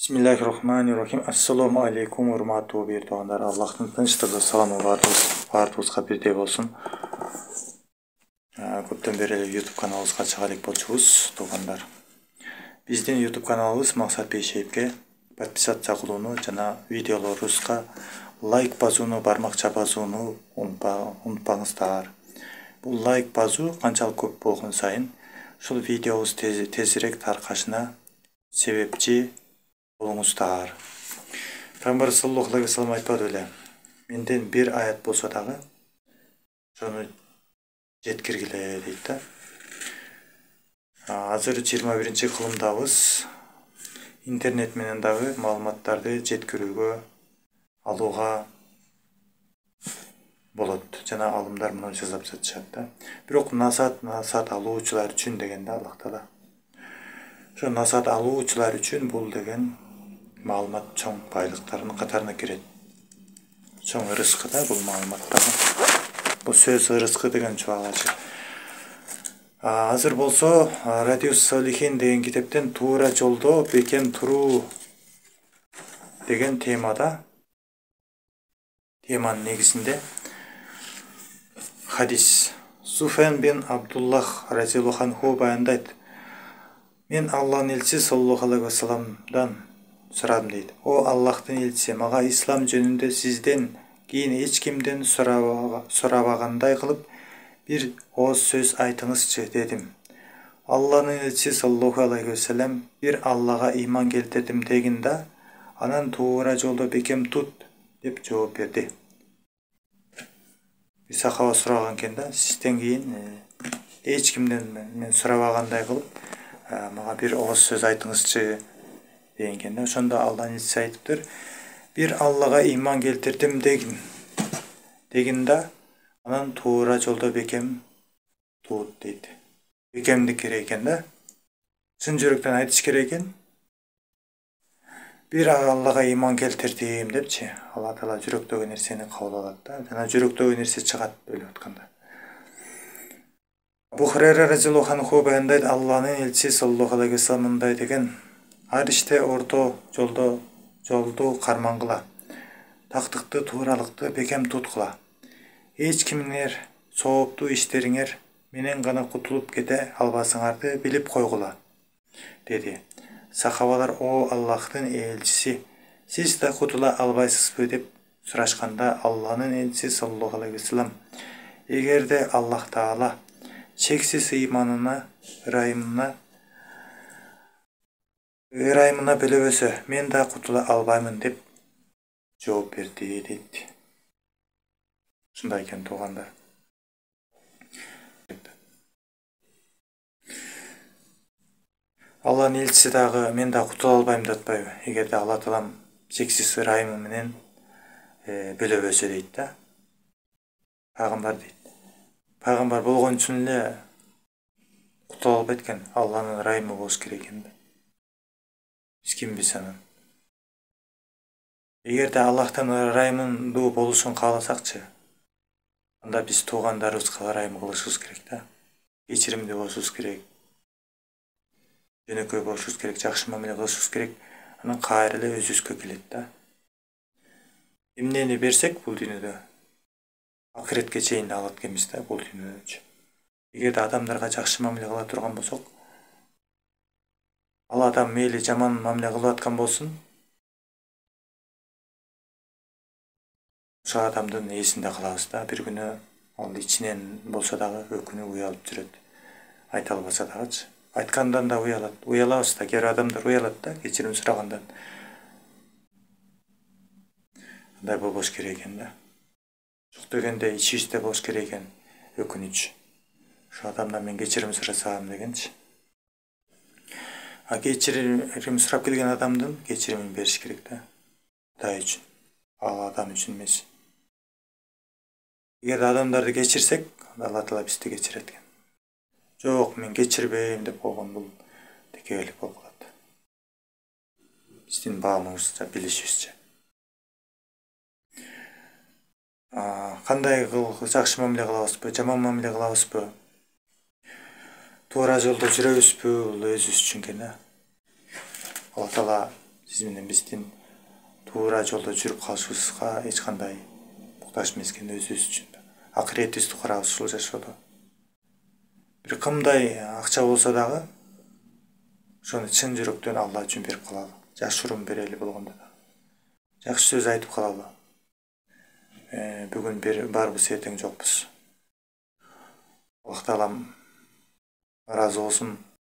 Bismillahirrahmanirrahim. Assalamu alaikum urmаттуу бердигандар. Аллахтын тынчтыгы, саламы баарыбызга бирдей болсун. Көптөн бери эле YouTube каналыбызга чыга элек болчубуз, туугандар. Биздин YouTube каналыбыз Максат Бейшеевке подписаться кылууну жана видеолорубузга лайк басууну, бармакча басууну унутпаңыздар. Бул лайк басуу канчалык көп болгон сайын ушул видеобуз тезирээк таркашына себепчи болуңуздар. Пайгамбар саллаллаху алейхи ва саллям айтпады беле? Менден бир аят болсо дагы ошону жеткиргиле дейт да. Азыр 21-чи кылымдабыз. Интернет менен дагы маалыматтарды жеткирүүгө, алууга болот. Жана алымдар муну жасап жатышат да. Бирок насаат алуучулар үчүн деген да Аллах Таала. Ошо насаат алуучулар үчүн бул деген маалымат чоң байлыктардын катарына кирет. Чоң ырыскы да бул маалыматтар. Бул сөз ырыскы деген чуагачы. Азыр болсо Радиус Салихин деген китептен туура жолдо бекем туруу деген теманын негизинде хадис. Суфен бин Абдуллах разияллаху анху баяндайт. Мен Аллахтын элчиси саллаллаху алейхи ва салламдан сурадым дейт. О Аллахтын элчиси, мага ислам жөнүндө сизден кийин эч кимден сурабагандай кылып бир ооз сөз айтыңызчы дедим. Аллахтын элчиси саллаллаху алейхи ва саллям бир Аллага ыйман келтирдим дегин да, анан туура жолдо бекем тут деп жооп берди. Bir сахаба сураган экен да, сизден кийин эч кимден мен сурабагандай кылып мага бир ооз сөз айтыңызчы деген экен да. Ошондо Аллахтын элчиси айтыптыр, бир Аллага ыйман келтирдим дегин да, анан туура жолдо бекем тут дейт. Бекемдик керек экен да. Чын жүрөктөн айтыш керек экен. Бир Аллага ыйман келтирдим депчи. Алла Таала жүрөктөгү нерсени кабыл алат да. Жана жүрөктөгү нерсе чыгат ойлоп атканда. Бухарейра разияллаху анху баяндайт, Аллахтын элчиси саллаллаху алейхи ва саллям мындай деген: ар иште орто жолду кармангыла. Тактыкты, тууралыкты бекем туткула. Эч кимдер сооптуу иштериңер менен гана кутулуп кете албасыңарды билип койгула, деди. Сахабалар, о Аллахтын элчиси, сиз да кутула албайсызбы деп сурашканда, Аллахтын элчиси саллаллаху алейхи ва саллям, эгерде Аллах Таала чексиз ырайымына белебөсө, мен да кутула албаймын деп жооп берди дейт. Ушундай экен туугандар. Аллахтын элчиси дагы мен да кутула албайм деп атпайбы? Эгерде Алла Таалам чексиз ырайымы менен белебөсө дейт да. Пайгамбар дейт. Пайгамбар болгон үчүн эле кутула албайт экен. Алланын ырайымы болуш керек экен да. Биз кимбиз анан? Эгерде Аллахтын ырайымындуу болушун кааласакчы, анда биз туугандарыбызга ырайым кылышыбыз керек да. Кечиримдүү болушубуз керек. Жөнөкөй болушубуз керек, жакшы мамиле кылышыбыз керек. Анан кайра эле өзүбүзгө келет да. Эмнени берсек бул дүйнөдө акыретке чейин алат экенбиз да, бул дүйнөдө. Эгерде адамдарга жакшы мамиле кыла турган болсок, ал адам мейли жаман мамиле кылып аткан болсун, ошол адамдын ээсинде калабыз да. Бир күнү ал ичинен болсо дагы өкүнүп уялып жүрөт. Айта албаса дагычы. Айткандан да уялат. Уялабыз да, кээ адамдар уялат да, кечирим сурагандан. Андай болбош керек экен да. Жок дегенде ичибизде болуш керек экен өкүнүч. Ошол адамдан мен кечирим сурасам дегенчи. Кечирим сурап келген адамдын кечиримин бериш керек да. Кудай үчүн, ал адам үчүн эмес. Эгер адамдарды кечирсек, Алла Таала бизди кечирет экен. Жок, мен кечирбейм деп койгон бул текебелик болуп калат. Биздин баамыбызча, билишибизче. Кандай жакшы мамиле кылабызбы, жаман мамиле кылабызбы? Туура жолдо жүрөбүзбү? Бул өзүбүз үчүн экен да. Алла Таала сиз менен биздин туура жолдо жүрүп калышыбызга эч кандай муктаж эмес экен, өзүбүз үчүн акыретибизди курабыз ушул жашоодо. Бир кымдай акча болсо дагы ошону чын жүрөктөн Алла үчүн берип калалы. Жашыруун берели болгондо да. Жакшы сөз айтып калалы. Бүгүн барбыз, эртең жокпуз. Аллах таалам ыраазы болсун.